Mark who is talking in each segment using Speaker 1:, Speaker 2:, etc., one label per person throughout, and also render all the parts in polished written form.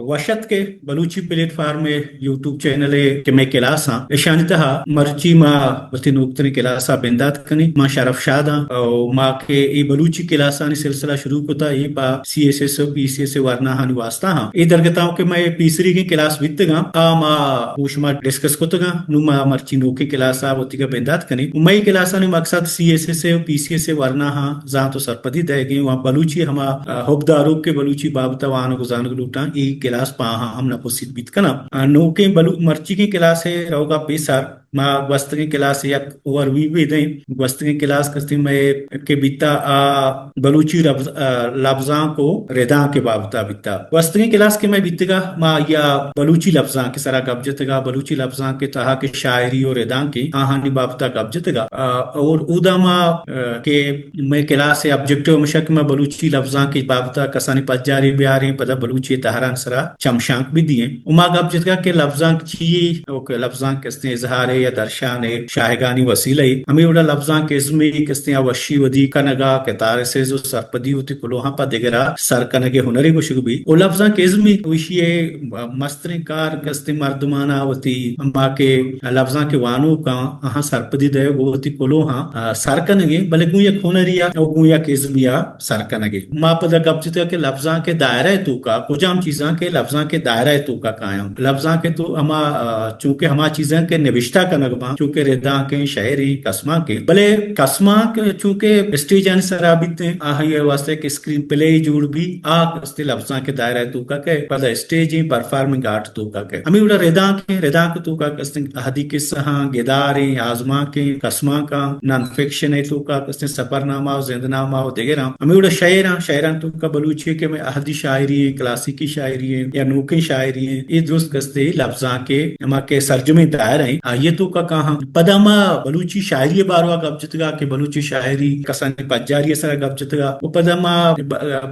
Speaker 1: वशत के बलूची प्लेटफॉर्म में YouTube channel के मैं क्लासा ईशानतः मर्ची माँ वती नोक्तनी क्लासा बेंदात कनी माँ शरफ शादा और माँ के ये बलूची क्लासा ने सिलसिला शुरू होता ये पा CSS PCS वारना हानि वास्ता हाँ ये दरगताओं के मैं तीसरी की क्लास वित्तगा आ माँ ऊष्मा डिस्कस कोतगा नुमा मर्ची नोके क्लासा वती का बेंदात कनी मैं क्लासा ने मकसद CSS PCS वारना हाँ जहाँ तो सरपदी देगी वहाँ बलूची हमा होबदारों के बलूची बाबता वाहन गुजान लूटा ई क्लास पा हमना पुसित बीत कना नोके बलू मर्ची की क्लास है रहोगा पेशर माँ वस्त की क्लास या ओवरव्यू भी दें वस्त की क्लास कस्ती में के बीता बलूची लफ्जा को रेदा के बाबता बीता वस्त की क्लास के मैं बीतेगा माँ या बलूची लफ्जा के सारा कब्जतगा बलूची लफ्जा के तहा के शायरी और रेदा की आहानी बाबता कब्जतगा और उदा माँ के मैं क्लास है ऑब्जेक्टिव मशक में बलूची लफ्जा की बाबता कसानी पज्जारी बिहारी पदा बलूची तहरान सरा चमशांक भी दिए उमा कब्जतगा के लफ्जा की लफ्जा कस्ते इजहार या दर्शान शाहगानी वसीले हमें उड़ा लफ्जा के इसमें कस्ते वशी वदी कनगा के तारे से जो सरपदी होती कुलोहा पा दिगरा सर कनगे हुनरी मुशक भी ओ लफ्जा के इसमें विषय मस्तरी कार कस्ते मर्दमाना वती अम्मा के लफ्जा के वानो का अहा सरपदी दे गोती कुलोहा सर कनगे बले गुया खुनरिया और गुया के इसमिया सर कनगे मा पदा कब्जता के लफ्जा के दायरा तू का कुजाम चीजा के लफ्जा के दायरा तू का कायम लफ्जा के तो हमा चूंकि हमा चीजें के निविष्टा का नगमा चूंकि रेदा के शायरी कसमा के भले कसमा के चूंकि स्टेज एंड सराबित ये वास्ते के स्क्रीन प्ले जुड़ भी आ कस्ते लफ्जा के दायरा तू का के पदा स्टेज परफॉर्मिंग आर्ट तू का के हमें उड़ा रेदा के तू का कस्ते हदी किस्सा गेदारे आजमा के कसमा का नॉन फिक्शन है तू का कस्ते सफरनामा जिंदनामा वगैरह हमें उड़ा शायरा तू का बलूची के में अहदी शायरी क्लासिकी शायरी या नूकी शायरी ये दुरुस्त कस्ते लफ्जा के हमा के सर्जुमे दायर है ये तो का कहा पदामा बलूची शायरी बारवा गब्जतगा के बलूची शायरी कसानी पज्जारी सरा गब्जतगा वो पदामा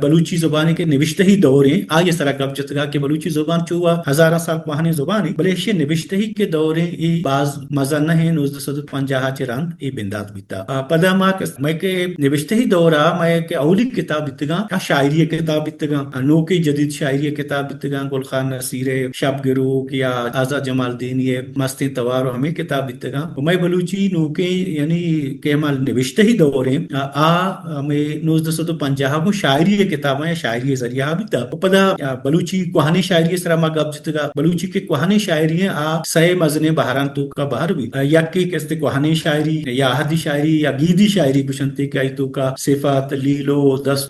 Speaker 1: बलूची जुबान के निविष्ट ही दौर है आ ये सरा गब्जतगा के बलूची जुबान चुवा हजारा साल पुरानी जुबान है भले ये निविष्ट ही के दौर है ये बाज मजा न है 1950 चिरान ये बिंदात बीता पदामा मैं के निविष्ट ही दौरा मैं के औली किताब बितगा या शायरी किताब बितगा नो की जदीद शायरी किताब बितगा गुलखान नसीर शब गिरूक या आजाद जमालदीन ये मस्ती तवार हमें किताब बितगा मैं बलूची नूके यानी के माल निविष्ट ही दौरे हमें 1950 को शायरी किताब है शायरी जरिया बिता पदा बलूची कुहानी शायरी सरा मा गब्जतगा बलूची के कुहानी शायरी है आ सय मजने बहरान तू का बाहर भी या के कस्ते कुहानी शायरी या हदी शायरी या गीदी शायरी कुशंती का तू का सिफात लीलो दस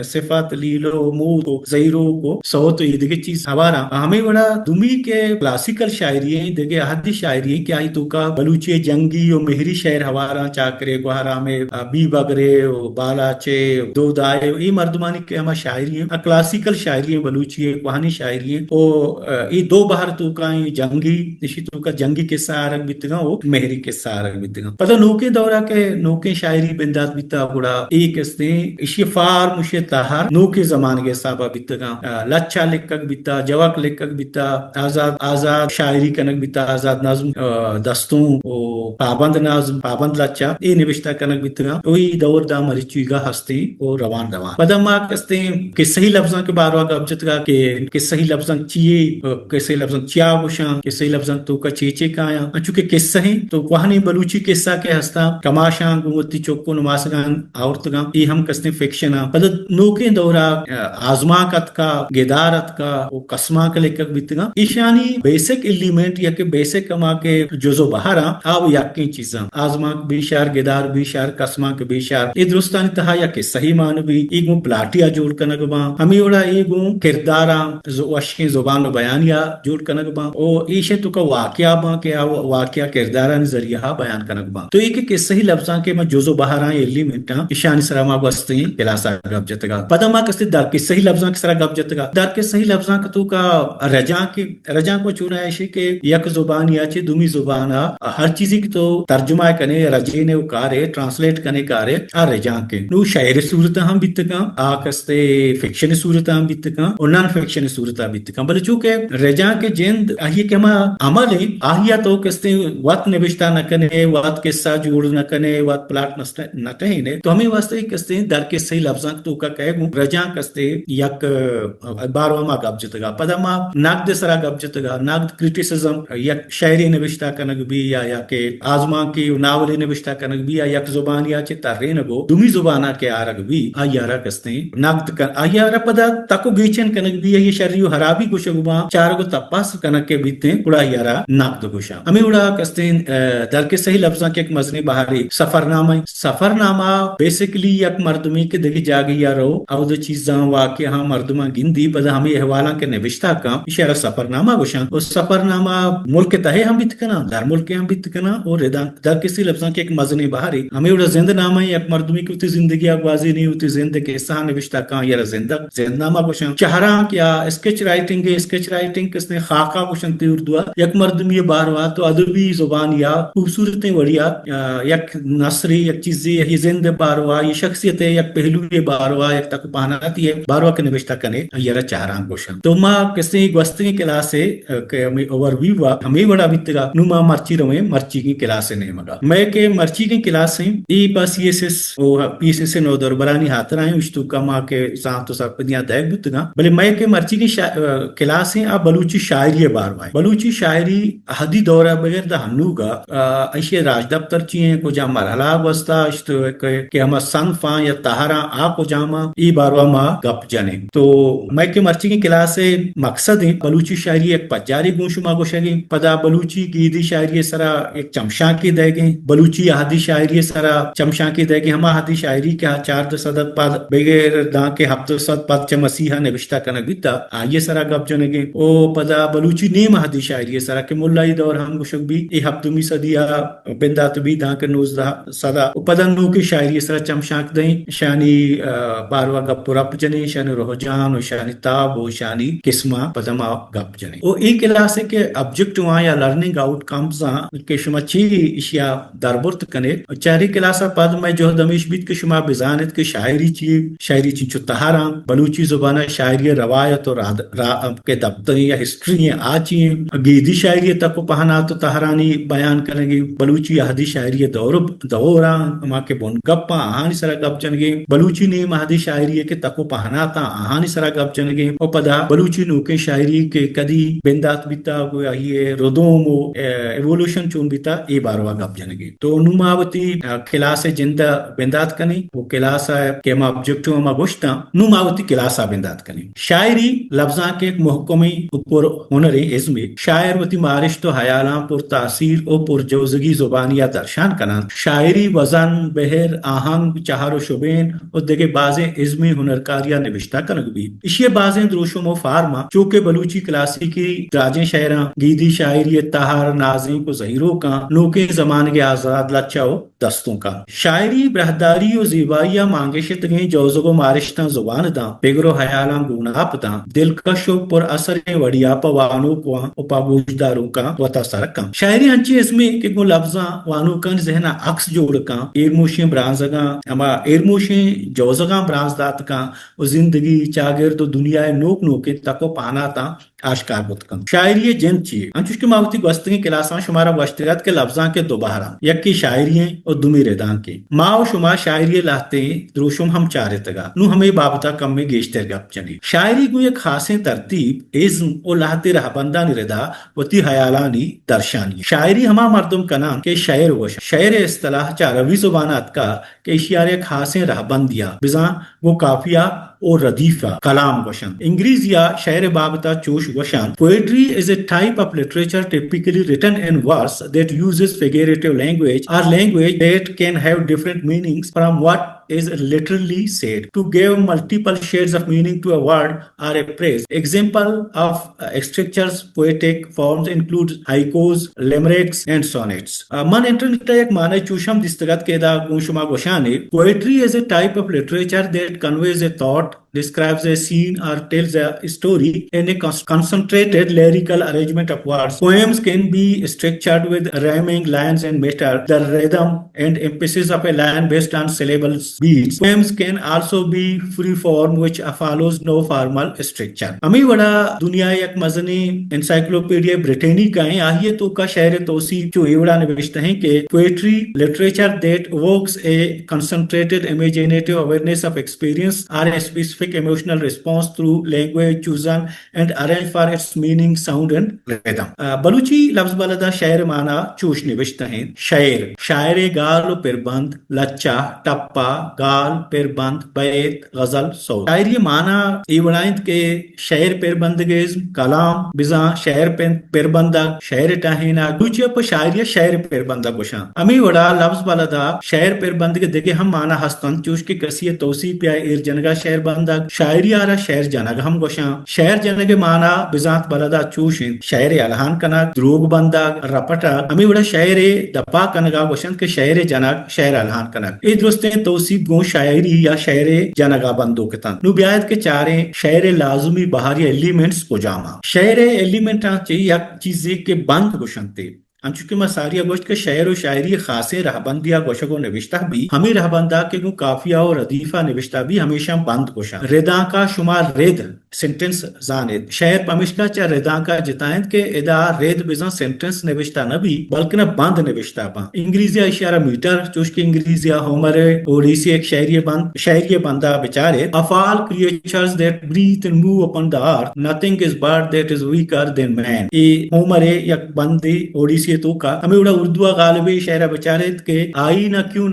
Speaker 1: सिफात लीलो मूत ज़हीरो को सौत ये चीज हवारा हमें बड़ा दुमी के क्लासिकल शायरी है देखे हदी शायरी है क्या तो का बलूची जंगी और मेहरी शायर हवारा चाकरे गुहारा में बी बगरे बालाचे दो दाए ये मर्दमानी के हमारा शायरी है क्लासिकल शायरी है बलूची है कहानी शायरी है और ये दो बाहर तो का जंगी इसी तो का जंगी के सारक बितगा वो मेहरी के सारक बितगा पता नोके दौरा के नोके शायरी बिंदात बिता गुड़ा एक इसने इशिफार मुशे ताहर नोके जमाने के साबा बितगा लच्छा लेखक बिता जवाक लेखक बिता आजाद शायरी कनक बिता आजाद नज्म दस्तों पाबंद नज्म पाबंद लच्छा ये निविष्टा कनक बितगा वही दौर दा मरिचुगा हस्ती और रवान रवान पदमा कस्ते के सही लफ्जां के बारवा गब्जतगा के सही लफ्जां चिए के सही लफ्जां चिया बुशा के सही लफ्जां तो का चेचे काया चूंकि किस्सा है तो वहानी बलूची किस्सा के हस्ता कमाशा गुमती चोको नमासगान औरतगा ये हम कस्ते फिक्शन पद नोके दौरा आजमाकत का गेदारत का वो कसमा का लेखक बितगा ईशानी बेसिक एलिमेंट या के बेसिक कमा के जो बहारा आव याकी चीजा आजमा बेशार गेदार बेशार कसमा के बेशार ये दुरुस्तानी तहा या के सही मानवी एगो प्लाटिया जोड़ कनगबा हमें ओड़ा एगो किरदारा जो वशी जुबान बयानिया जोड़ कनगबा ओ ईशे तो का वाकया बा के वाकया किरदारा जरिया बयान कनगबा तो एक के सही लफ्जा के मैं जो बहारा एलिमेंट ईशानी सरामा बस्ते पिलासा गब्जतगा पदमा कस्ते दर के सही लफ्जा के सरा गब्जतगा दर के सही लफ्जा का तो का रजा को चुना ऐसे के यक जुबान या चे दुमी जुबान زبانا ہر چیزی کی تو ترجمہ کنے رجینے کارے ٹرانسلیٹ کنے کارے آ رجان کے نو شاعر صورت ہم بیتکاں آکستے فکشن صورت ہم بیتکاں اور نان فکشن صورت ہم بیتکاں بلے چونکہ رجان کے جند آہی کہ ہما عمل ہے آہیا تو کستے وقت نوشتہ نہ کنے وقت قصہ جوڑ نہ کنے وقت پلاٹ نہ کہنے تو ہمیں واسطے کستے در کے صحیح لفظاں تو کا کہے گوں رجان کستے یک بارو ما گب جتگا پدا ما نقد سرا گب جتگا نقد کرٹیسزم یک شاعری نوشتہ کنگ بھی یا کہ آزمان کی ناولی نوشتہ کنگ بھی یا یک زبانیا چے ترین گو دومی زبانہ کے آرگ بھی آیارا کستے نقد کن آیارا پدا تکو گیچن کنگ بھی یہ شریو حرابی گوشا گوبا چارگو تپاس کنگ کے بیتے اڑا یارا نقد گوشا ہمیں اڑا کستے در کے صحیح لفظاں کے ایک مزنی بہاری سفرنامہ بیسکلی یک مردمی کے دیکھ جاگی یا رو او دو چیزاں واقعہ مردمہ گندی پدا ہمیں احوالاں کے نوشتہ کام اشارہ سفرنامہ گوشا اور سفرنامہ ملک تہے ہم بیت کنا در ملک ہم بیت کنا اور در کسی لفظاں کے ایک مزنی بہاری ہمیں اڑا زند نامہ یک مردمی کی ہوتی زندگی آگوازی نہیں ہوتی زند کے حصہ نوشتہ کام یا زند نامہ گوشا چہراں کیا اسکیچ رائٹنگ کس نے خاکہ گوشن تی اردو یک مردمی باروا تو ادبی زبان یا خوبصورتیں وڑیا یک نثری یک چیزی یہ زند باروا یہ شخصیت یک پہلو یہ باروا یک تک پہناتی ہے باروا کے نوشتہ کنے یرا چہراں گوشن تو ما کسی گوستنی کلاس ہے کہ ہمیں اوور ویو ہمیں بڑا بیتگا نو ما مرچی رویں مرچی کی کلاس نہیں مگا میں کہ مرچی کی کلاس ہیں ای پاس یہ سس او پی سی سے نو دور برانی ہاتھ رہے اس تو کما کے سان تو سب پنیا دیکھ بیتگا بلے میں کہ مرچی کی کلاس ہیں اب بلوچی شاعری باروا بلوچی شاعری حدی دورہ بغیر دا ہنوگا ایشی راج دفتر چیئیں کو جا مرحلہ وستا اشتو کہ ہما صنفاں یا تہاراں آ کو جاما ای باروا ما گپ جنے تو میں کہ مرچی کی کلاس مقصد ہے بلوچی شاعری ایک پجاری گوشما گوشگی پدا بلوچی گیدی شاعری سرا ایک چمشاں کی دے گئے بلوچی احدی شاعری سرا چمشاں کی دے گئے ہما احدی شاعری کے 400 پد بغیر داں کے 700 پد چمسیحا نوشتہ کنگ بیتا آئیے سرا گپ جنے گے او پدا بلوچی نیم احدی شاعری سرا کہ ملائی دور ہم گوشگ بھی ای ہفتمی صدیہ بندات بھی داں کے 19 صدا پدا نو کی شاعری سرا چمشاں دیں شانی باروا گپ رپ جنے شانی روح جان و شانی تاب و شانی قسمہ پدما گپ جنے او ای کلاس ہے کہ آبجیکٹ وہاں یا لرننگ آؤٹ کمز کہ شما چی اشیاء دربرت کنے چہری کلاسا پد میں جو دمیش بیت کہ شما بزانت کہ شاعری چی چو تہاراں بلوچی زبانہ شاعری روایت اور کے دفتری یا ہسٹری آچی گیدی شاعری تک پہنا تو تہرانی بیان کریں گے بلوچی احدی شاعری دوراں ہما کے بون گپا آہانی سرا گپ جنگے بلوچی نے مہدی شاعری کے تکو پہنا تا آہانی سرا گپ جنگے او پدا بلوچی نو کے شاعری کے کدی بندات بیتا گویا یہ ردوم و ایوولوشن چون بیتا ای باروا گپ جنگے تو نوماوتی کلاس جندہ بندات کنی وہ کلاس کے ما آبجیکٹو ما گوشتا نوماوتی کلاس بندات کنی شاعری لفظاں کے ایک محکمی اوپر ہنر ازمی شاعر وتی مارش تو حیالاں پر تاثیر او پر جوزگی زبانیہ درشان کنن شاعری وزن بہر آہنگ چہار و شبین اور دیگے بازیں ازمی ہنرکاریہ نوشتہ کنگ بھی اشیے بازیں دروشم و فارما چونکہ بلوچی کلاسیکی راجیں شاعراں گیدی شاعری تہار نازیں کو ظہیروں کا نوکے زمان کے آزاد لچاؤ دستوں کا شاعری برہداری و زیبائیہ مانگشت گئیں جوزگ و مارشتاں زبان داں بگر و حیالاں گوناپ داں دلکش و پر اثر وڑیا پوانو کو اپا بوجداروں کا وطا سرکاں شاعری ہنچی اس میں کہ گو لفظاں وانو کن ذہنہ عکس جوڑ کاں ایرموشیں برانزگاں اما ایرموشیں جوزگاں برانزدات کاں و زندگی چاگرد و دنیا نوک نوکے تکو پانا تا آشکار بود کن شاعری جن چیئے انچوش کے ماوتی گوستنگی کلاساں شمارا وشتگت کے لفظاں کے دو بہران یکی شاعری ہیں اور دومی ردان کے ماو شما شاعری لاتے ہیں دروشم ہم چارے تگا نو ہمیں بابتا کم میں گیشتر گپ چنی شاعری کو یک خاصیں ترتیب ازم اور لاتے رہ بندان ردا وتی حیالانی درشانی شاعری ہما مردم کنان کے شعر وش شعر اصطلاح چاروی زبانات کا کہ اشیار خاصیں رہ بندیا بزاں وہ کافیہ اور ردیفہ کلام وشن انگریزی یا شعر بابتا چوش وشن poetry is a type of literature typically written in verse that uses figurative language or language that can have different meanings from what is literally said to give multiple shades of meaning to a word or a phrase. Example of structures poetic forms include haikus, limericks and sonnets. Man internet ek mane chusham distagat ke da gushuma goshane poetry is a type of literature that conveys a thought describes a scene or tells a story in a concentrated lyrical arrangement of words. Poems can be structured with rhyming lines and meter, the rhythm and emphasis of a line based on syllables beats. Poems can also be free form which follows no formal structure. हमें बड़ा दुनिया एक मजनी encyclopedia britannica है आहिए तो का शायर तौसीफ जो एवड़ा निविष्ट हैं कि poetry literature that evokes a concentrated imaginative awareness of experience or a specific emotional response through language chosen and arranged for its meaning, sound and rhythm. Balochi लफ्ज बलदा शायर माना चूश निविष्ट हैं शायर शायर गाल पिरबंद लच्चा टप्पा गाल पिरबंद बैत गजल सौ शायर ये माना इवड़ाइंद के शायर पिरबंदगेज कलाम बिजा शायर पिरबंदा शायर टाहिना दूचे पर शायर शायर पिरबंदा गुशा अमी वड़ा लफ्ज बलदा शायर पिरबंद के देखे हम माना हस्तन चूश के कसिय तौसीफ या एर जनगा शायर बंदा शायरी आरा शायर जनग हम गोशा शायर जनगे माना बिजात बलदा चूश शायर अलहान कना द्रोग बंदा रपटा अमी वड़ा शायर दपा कनगा गोशन के शायर जनग शायर अलहान कना ए दुरुस्ते तौसीफ गो शायरी या शायर जनगा बंदो के तन नुबियात के चारे शायर लाजुमी बहारी एलिमेंट्स को जामा शायर एलिमेंट या चीजें के बंद गोशनते चूंकि मसारिया गोश्त के शायर व शायरी खासे रहबंदिया गोशको नविश्ता भी हमें रहबंदा के गो काफिया और रदीफा नविश्ता भी हमेशा बंद गोशा रेदा का शुमार रेद सेंटेंस जानेद शायर पमिश्का चा रेदा का जितायत के एदा रेद बिजा सेंटेंस नविश्ता न भी बल्कि न बंद नविश्ता पा इंग्लिजिया इशारा मीटर चूश के इंग्लिजिया होमर ओडिसी एक शायरी बंदा बेचारे of all creatures that breathe and move upon the earth nothing is but that is weaker than man ये होमर एक बंदी ओडिसी तो का हमें उड़ा उर्दू गालिबी शायरा बेचारे के आई ना क्यों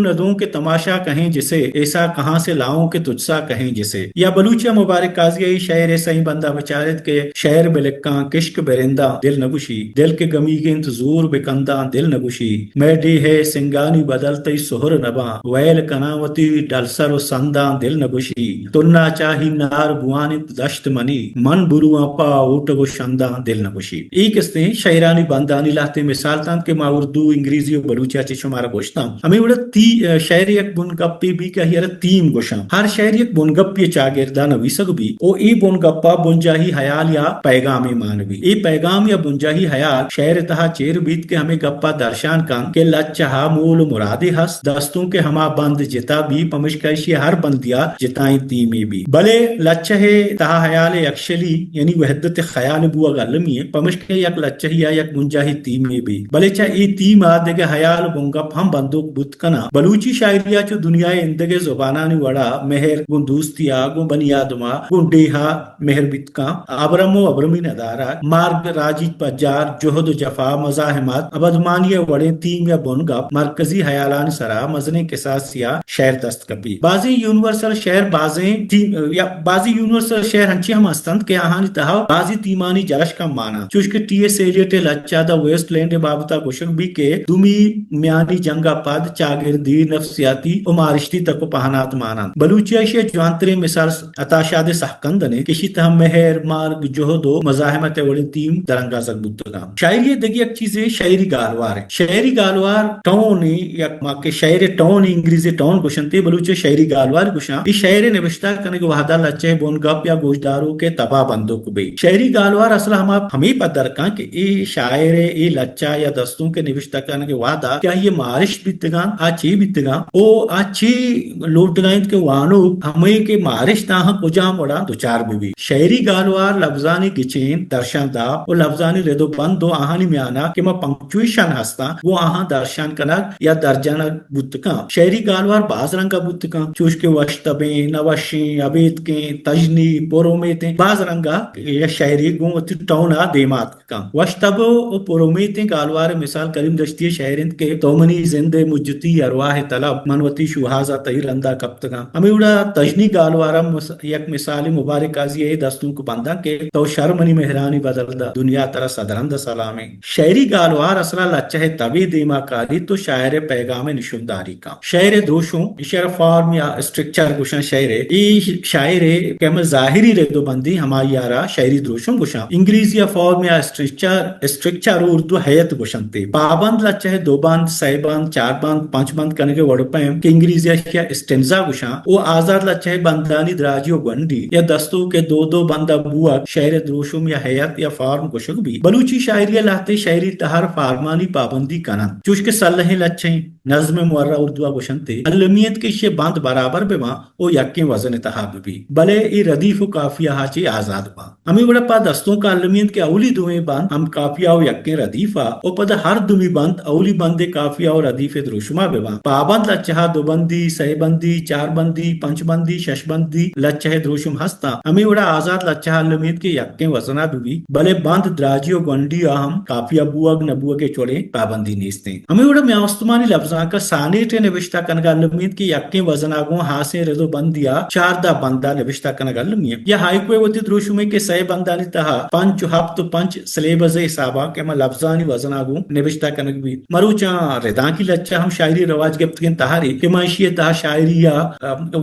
Speaker 1: न दूं के तमाशा कहें जिसे ऐसा कहां से लाऊं के तुझसा कहें जिसे या बलूचिया मुबारक काजिया शायर सही बंदा बेचारे के शायर बेलक्का किश्क बेरिंदा दिल नगुशी दिल के गमी के इंतजूर बेकंदा दिल नगुशी मैडी है सिंगानी बदलते सोहर नबा वैल कनावती डलसर संदा दिल नगुशी तुन्ना चाही नार बुआनित दश्त मनी मन बुरुआ पा उठ गो शंदा दिल नगुशी एक इसने शायरा बंदानी लाते मिसाल तान के मा उर्दू इंग्रेजी और बलूचिया चे शुमारा गोश्ताम हमें उड़ा शायरी एक बुनगप्पी भी कहियर तीन गोशा हर शायरी एक बुनगप्पी चागिरदा नवीसक भी ओ ई बुनगप्पा बुंजाही हयाल या पैगाम मानवी ई पैगाम या बुंजाही हयाल शायर तहा चेर बीत के हमें गप्पा दर्शान कान के लच्चा मूल मुरादे हस दस्तों के हमा बंद जिता भी पमिशकैशी हर बंदिया जिताई तीमी भी भले लच्चा है तहा हयाल एक्चुअली यानी वहदत ख्याल बुआ गलमी है पमिशकै एक लच्चा ही या मुंजाही तीम में भी भले चा ये तीम आदे के हयाल बुंगप हम बंदूक बुतकना बलूची शायरिया चो दुनिया इंदगे जुबाना नि वड़ा मेहर गुन दोस्तिया गुन बनियादमा गुन डेहा मेहर बितका अबरमो अबरमी नदारा मार्ग राजी पजार जोहद जफा मजाहमत अबदमानिया वड़े तीम या बुनगप मरकजी हयालान सरा मजने के साथ सिया शायर दस्त कपी बाजी यूनिवर्सल शायर बाजी यूनिवर्सल शायर हंची हम अस्तंत के आहानी तहा बाजी तीमानी जलश का माना चुश्के टीएस एरियटे लच्चादा वेस्टलैंड बाबता गोशक भी के दुमी म्यानी जंगा पद चागिरदी नफ्सियाती और मारिश्ती तक पहनात माना बलूचिया शे जवांतरे मिसाल अताशादे सहकंद ने किसी तह मेहर मार्ग जोहदो मजाहमत वड़ी तीम दरंगा जगबुत्तगा शायरी दगी एक चीज है शायरी गालवार है शायरी गालवार टोन या माके शायर टोन इंग्लिश टोन गोशनते बलूचिया शायरी गालवार गोशा इस शायर ने विस्तार करने के वहादा लच्चे बोनगप या गोशदारों के तबा बंदो को भी शायरी गालवार असल हमें पदर का कि शायर ए लच्चा या दस्तों के निविष्टा करने के वादा क्या ये मारिश बितगा आची बितगा ओ आची लोटगाइंद के वानो हमें के मारिश ताहा कुजाम वड़ा दो चार बीवी शायरी गालवार लफ्जानी किचेन दर्शन दा और लफ्जानी रेदो बंद दो आहानी में आना कि मैं पंक्चुएशन हस्ता वो आहा दर्शन कनक या दर्जन बुतका शायरी गालवार बाज रंग का बुतका चूश के वश्तबे नवशी अबेद के तजनी पोरोमेते बाज रंगा या शायरी गो टौना देमात का वश्तबो पुरोमेते गालवार मिसाल करीम दश्ती शायरिंद के तोमनी जिंदे मुज्जती अरवाह तलब मनवती शुहाजा तहिरंदा कप्तगा हमें उड़ा तजनी गालवारम एक मिसाल मुबारक काजी है दस्तूं को बंदा के तो शर्मनी मेहरानी बदलदा दुनिया तरह सदरंद सलामे शायरी गालवार असला लच्चा है तभी देमा कारी तो शायर पैगाम निशुमदारी का शायर दोषों इशारा फॉर्म या स्ट्रक्चर गुशन शायर केम जाहिरी रेदो बंदी हमारी यारा शायरी दोषों गुशा इंग्लिश या फॉर्म या स्ट्रक्चर स्ट्रक्चर उर्दू हैत गोशंते पाबंद लच्चे दो बंद सह बंद चार बंद पांच बंद कने के वड़पम के इंग्लिश या स्टेंजा गुशा वो आजाद लच्चे बंदानी दराजियो गंडी या दस्तों के दो दो बंदा बुआ शायर द्रोशुम या हैत या फार्म गुशक भी बलूची शायरी लाते शायरी तहार फार्मानी पाबंदी कना चुश के सल्लहे लच्चे नज्म मुर्रा उर्दू गुशंते अलमियत के शे बंद बराबर बेमा ओ यक्के वजन तहाब भी भले ई रदीफ काफिया हाची आजाद बा हमें बड़ा पा दस्तों का अलमियत के अवली दुए बंद हम काफिया और यक्के रदीफा ओ पद हर दुमी बंद अवली बंदे काफिया और रदीफ द्रोशुमा बेमा पाबंद लच्चा दो बंदी सह बंदी चार बंदी पंच बंदी शश बंदी लच्चा द्रोशुम हस्ता हमें बड़ा आजाद लच्चा अलमियत के यक्के वजना भी भले बंद द्राजियो गंडी हम काफिया बुअग नबुअ के चोड़े पाबंदी नीस्ते हमें बड़ा म्यास्तमानी लफ्जा का सानेटे निविष्टा कनगा अलमियत के यक्के वजनागो हासे रेदो बंदिया चारदा बंदा निविष्टा कनगा अलमियत या हाइक्वे वती द्रोशुमे के सह बंदानी तहा पंच हफ्त पंच स्लेबज हिसाबा के म लफ्जानी वजनागो निविष्टा कनग भी मरुचा रेदा की लच्चा हम शायरी रवाज के तकिन तहारी के माशिय तहा शायरी या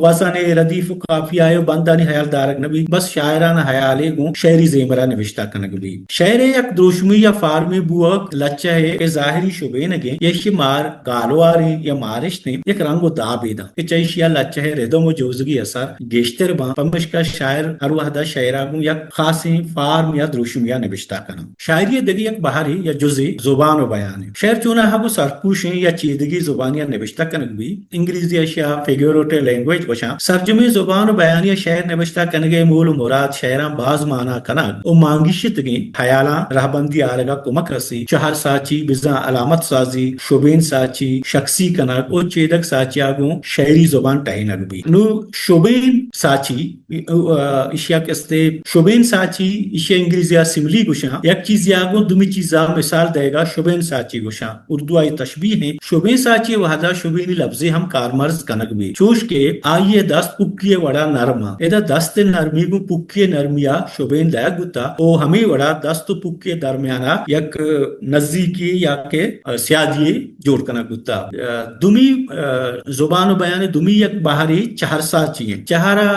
Speaker 1: वजने रदीफ काफिया यो बंदानी हयालदारक नबी बस शायराना हयाले गो शायरी जेमरा निविष्टा कनग भी शायरे एक द्रोशुमी या फार्मी बुअक लच्चा है के जाहिरी शुबे नगे ये मार गालवारी या मारिश ने एक रंगो दाबेदा के चैशिया लच्चा है रेदो मो जोजगी असर गेश्तर बा पमश का शायर हर वहदा शायरागु या खासी फार्म या द्रोशुम या निविष्टा कना शायरी दगी एक बहारी या जुज़े जुबान व बयान है शायर चुना हबु सरपूशे या चीदगी जुबान या निविष्टा कनग भी इंग्लिश या फिगुरेटिव लैंग्वेज वशा सर्जमे जुबान व बयान या शायर निविष्टा कनगे मूल मुराद शायरा बाज माना कनग ओ मांगिशित गे खयाला रहबंदी आरगा कुमक रसी शहर साची बिजा अलामत साजी शुबेन साची शख्सी कनग ओ चेदक साचियागो शायरी जुबान टहनग भी नु शुबेन साची इशिया कस्ते शुबेन साची इशिया इंग्लिश या सिमली गुशा एक चीज यागो दुमी चीजा मिसाल देगा शुबेन साची गुशा उर्दू आई तशबीह है शुबेन साची वहदा शुबेनी लफ्जे हम कारमर्ज कनक भी चूश के आइए दस्त पुक्किए वड़ा नरमा एदा दस्त नरमी गु पुक्किए नरमिया शुबेन दया गुता ओ हमें वड़ा दस्त पुक्किए दरमियाना यक नजदीकी या के सियादिए जोड़ कनक गुता दुमी जुबान बयान दुमी यक बाहरी चहर साची है चहरा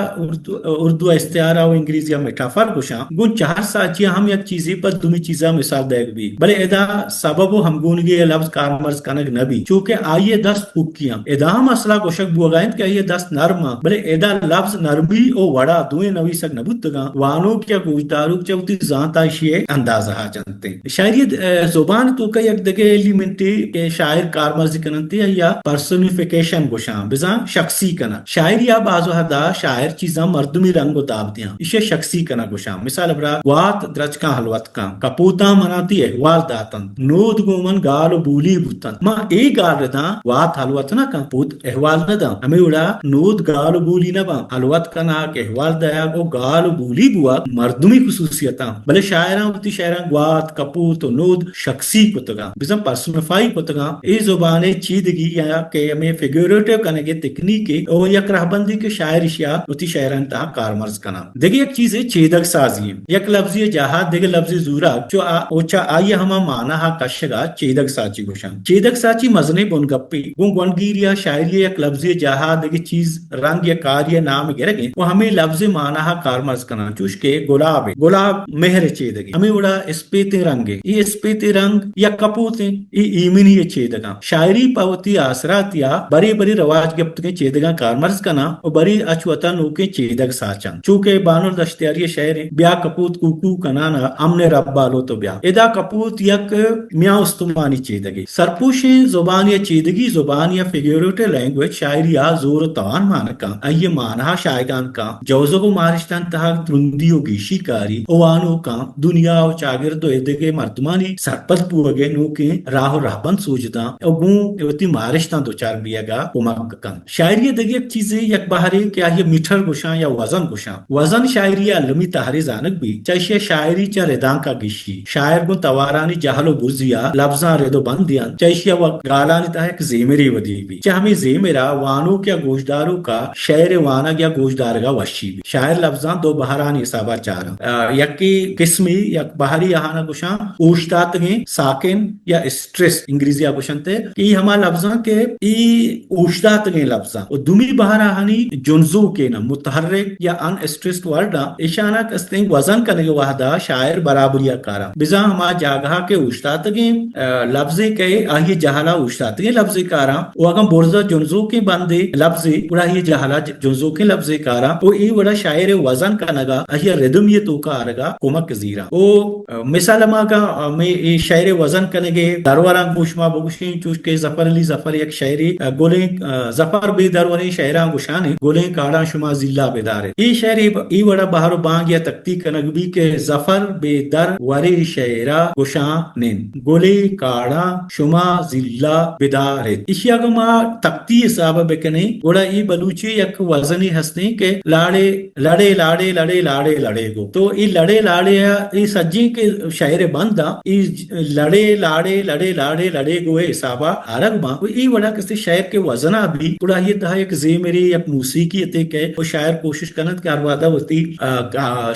Speaker 1: उर्दू इस्तिआरा और इंग्लिश या मेटाफर गुशा गुन चहर साची हम एक चीज़ी पर दुमी चीज़ा मिसाल देग भी भले एदा सबब हम गुनगे लफ्ज कारमर्ज कनक नबी चूंकि आइए दस्त पुक्कियां एदा हम असला गोशक बुगाइंद के आइए दस्त नरमा भले एदा लफ्ज नरमी ओ वड़ा दुए नवी सक नबुतगा वानो क्या गुजदारू चवती जाता शिए अंदाजा हा जानते शायरी जुबान तो का एक दगे एलिमेंटी के शायर कारमर्ज कनते या पर्सनिफिकेशन गोशा बिजा शख्सी कना शायरी या बाजो हदा शायर चीज़ा मर्दमी रंगो दाब दिया इसे शख्सी कना गोशा मिसाल बरा वात द्रज का हलवत का कपूता मनाती है वाल दातन नोद गोमन गाल बूली बुतन मा ए गाल रदा वात हलवत ना का पूत अहवाल न दा हमें उड़ा नोद गाल बूली न बा हलवत का ना के अहवाल दया को गाल बूली बुआ मर्दमी खुसूसियता भले शायरा उती शायरा वात कपूत नोद शख्सी कुतगा बिजम पर्सनिफाई कुतगा ए जुबाने चीदगी या के हमें फिगुरेटिव कने के तकनीक ओ या रहबंदी के शायरिया उती शायरन ता कारमर्ज कना देखिए एक चीज है चेदक साजी एक लफ्जी जहाद देगे लफ्जी जूरा जो ओचा आइए हमा माना हा कशगा चेदक साची गोशा चेदक साची मजने बुनगप्पी गु गणगीरिया शायरी एक लफ्जी जहाद देगे चीज रंग या कार्य नाम गिरगे वो हमें लफ्जी माना हा कारमर्ज कना चुश के गुलाब गुलाब मेहर चेदगे हमें उड़ा स्पेते रंगे ये स्पेते रंग या कपूते ये ईमिनी ये चेदगा शायरी पावती आसरातिया बड़ी बड़ी रवाज गप्त के चेदगा कारमर्ज कना और बड़ी अचवता नोके चेदक साचन चूंकि बानुल दश्तियारी शायर ब्या कपूत कुकू कनाना हमने रब्बालो तो ब्या एदा कपूत यक मिया उस्तुमानी चेदगी सरपुशी जुबान या चेदगी जुबान या फिगुरेटिव लैंग्वेज शायरिया जोर तवान मानका अये मानहा शायगान का जौजो को मारिश्तान तहा द्रुंदियो की शिकारी ओवानो का दुनिया और चागिर्दो एदगे मर्दमानी सरपत पुवगे नोके राहो रहबन सूजदा और गु एवती मारिश्तान दो चार बियागा उमक कन शायरी दगे चीजें यक बाहरी क्या ये मिठर गुशा या वजन गुशा वजन शायरी अलमी तहरी जानक भी चाहे शायरी चा रेदां का गिशी शायर को तवारानी जहलो बुजिया लफ्जा रेदो बंदियां चाहे वह गालानी ता एक जेमेरी वदी भी चाहे हमें जेमेरा वानो क्या गोशदारों का शायर वाना क्या गोशदार का वशी भी शायर लफ्जा दो बहरानी साबा चार यकी किस्मी यक बाहरी यहाना गुशा ओश्तात में साकिन या स्ट्रेस इंग्लिश या गुशनते कि हमा लफ्जा के ई ओश्तात में लफ्जा और दुमी बहरानी जुनजू के ना मुतहर्रिक या अनस्ट्रेस्ड वर्ड इशाना कस्ते वजन करने के वाहदा शायर बराबरिया कारा बिजा हमा जागहा के उश्तातगे लफ्ज़े के आही जहाला उश्तातगे लफ्ज़े कारा वागम बोरजा जुनजो के बंदे लफ्ज़े उड़ा ही जहाला जुनजो के लफ्ज़े कारा ओ ई वड़ा शायर वजन का नगा आही रिदम ये तो का आरगा कोमक जीरा ओ मिसाल मा का में ई शायर वजन कनेगे दरवारा गुशमा बगुशी चूस के जफर अली जफर एक शायरी गोले जफर बे दरवारी शायरा गुशाने गोले काड़ा शुमा जिल्ला बेदारे ई शायरी ई वड़ा बाहर बांग या तख्ती कनगबी के जफर बे दर वरे शायरा गुशाने गोले काड़ा शुमा जिल्ला बेदारे इशियागमा तख्ती हिसाब बेकने वड़ा ई बलूची एक वजनी हस्ने के लाड़े लड़े लाड़े लड़े लाड़े लड़े गो तो ई लड़े लाड़े ई सज्जी के शायर बंदा ई लड़े लाड़े लड़े लाड़े लड़े गोए हिसाबा आरग मा ई वड़ा किसी शायर के वजना भी थोड़ा ये तहा एक जे मेरी एक मूसीकी अते के वो शायर कोशिश करनत के अरवादा वती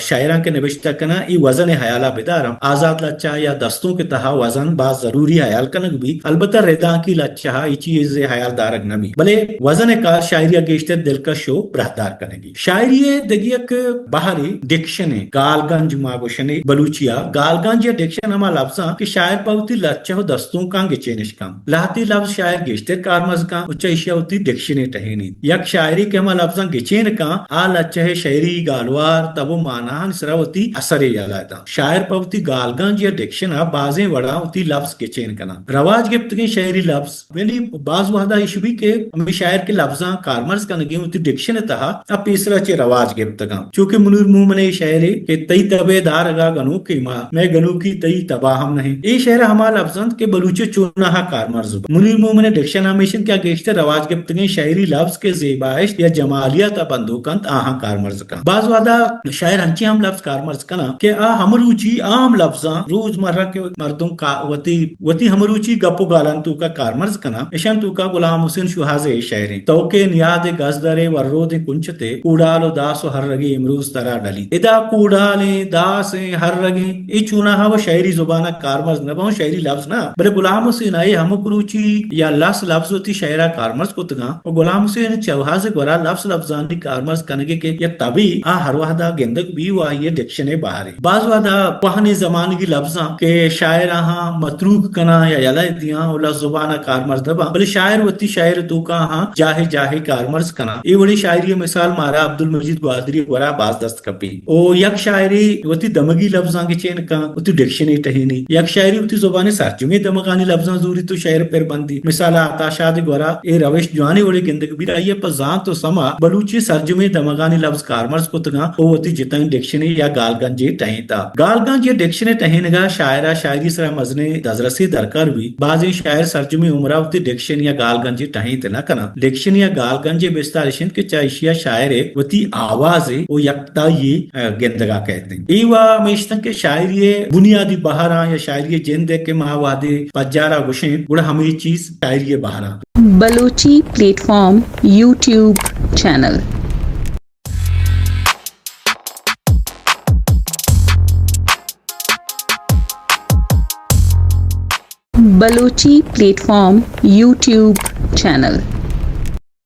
Speaker 1: शायरा के नविश्ता कना ई वजन हयाला बेदारम आजाद लच्चा या दस्तों के तहा वजन बात जरूरी हयाल कनक भी अलबत्ता रेदा की लच्चा ई चीज हयाल दारग नमी भले वजन का शायरिया गेश्ते दिलकश शो ब्रहदार कनेगी शायरिये दगियक बाहरी डिक्शन गालगंज मागोशने बलूचिया गालगंज या डिक्शन हमा लफ्जा कि शायर पावती लच्चा हो दस्तों का गिचे निष्काम लाती लफ्ज शायर गेश्ते कारमज का उच्चा इशिया होती डिक्शने टहनी यक शायरी के हमा लफ्जा गिचेन का आ लच्चा है शायरी गालवार तबो माना सरावती असरे यालाता शायर पावती गालगंज या डिक्शन बाजे वड़ा होती लफ्ज गिचेन कना रवाज गिफ्त के शायरी लफ्ज वेली बाज वादा इशबी के हमें शायर के लफ्जा कारमर्ज का नगे होती डिक्शन तहा अब तीसरा चे रवाज गिफ्त का चूंकि मुनीर मुंह मने शायरी के तई तबेदार गा गनु की मां मैं गनु की तई तबाहम नहीं ये शायर हमा लफ्जन के बलूचे चुना कारमर्ज मुनीर मुंह मने डिक्शन हमेशन क्या गेश्ते रवाज गिफ्त के शायरी लफ्ज के जेबाइश या जमालियत बंदूकंत आहा कारमर्ज का बाज वादा शायर हंची हम लफ्ज कारमर्ज कना के आ हमरूची आम लफ्जा रोजमर्रा के मर्दों का वती हमरूची गप्पो गालन तू का कारमर्ज कना ईशान तू का गुलाम हुसैन शुहाजे शायरी तो के नियाद गजदरे वर्रोदे कुंचते कूड़ालो दासो हर रगे इमरूज तरा डली इदा कूड़ाले दास हर रगे ई चुना हा वो शायरी जुबाना कारमर्ज न बहु शायरी लफ्ज ना बरे गुलाम हुसैन आए हमकुरुची या लस लफ्ज होती शायरा कारमर्ज को तगा और गुलाम हुसैन चौहाज गोरा लफ्ज लफ्जानी कारमर्ज कनगे के या तभी आ हर वहदा गेंदक भी वा ये डिक्शने बाहर बाज वादा पहने जमाने की लफ्जा के शायर हा मतरूक कना या यला दिया ओला जुबाना कारमर्ज दबा बले शायर वती शायर तू का हा जाहे जाहे कारमर्ज कना ये बड़ी शायरी मिसाल मारा अब्दुल मजीद ग्वादरी वरा बाज दस्त कपी ओ यक शायरी वती दमगी लफ्जा के चेन का वती डिक्शने टहनी यक शायरी वती जुबाने सरजुमे दमगानी लफ्जा जूरी तो शायर पर बंदी मिसाल आताशाद गोरा ए रविश जवानी वड़े गिंदक भी रही पर जान तो समा बलूची सरजुमे दमगानी लफ्ज कारमर्ज को तगा ओ वती जितन डिक्शने या गालगंज टहता गालगंज ये डिक्शने टहनगा शायरा शायरी सरा मजने दजरसी दरकार हुई बाजी शायर सरजुमे उमरावती डिक्शन या गालगंज टहत न कना डिक्शन या गालगंज बेस्तारिशन के चाइशिया शायर वती आवाज वो यकता ये गेंदगा कहते हैं ईवा मेश्तन के शायरी बुनियादी बहारा या शायरी जिंदे के महावादे पज्जारा गुशे गुड़ा हमें चीज शायरी बहारा
Speaker 2: Balochi platform YouTube channel Balochi platform YouTube channel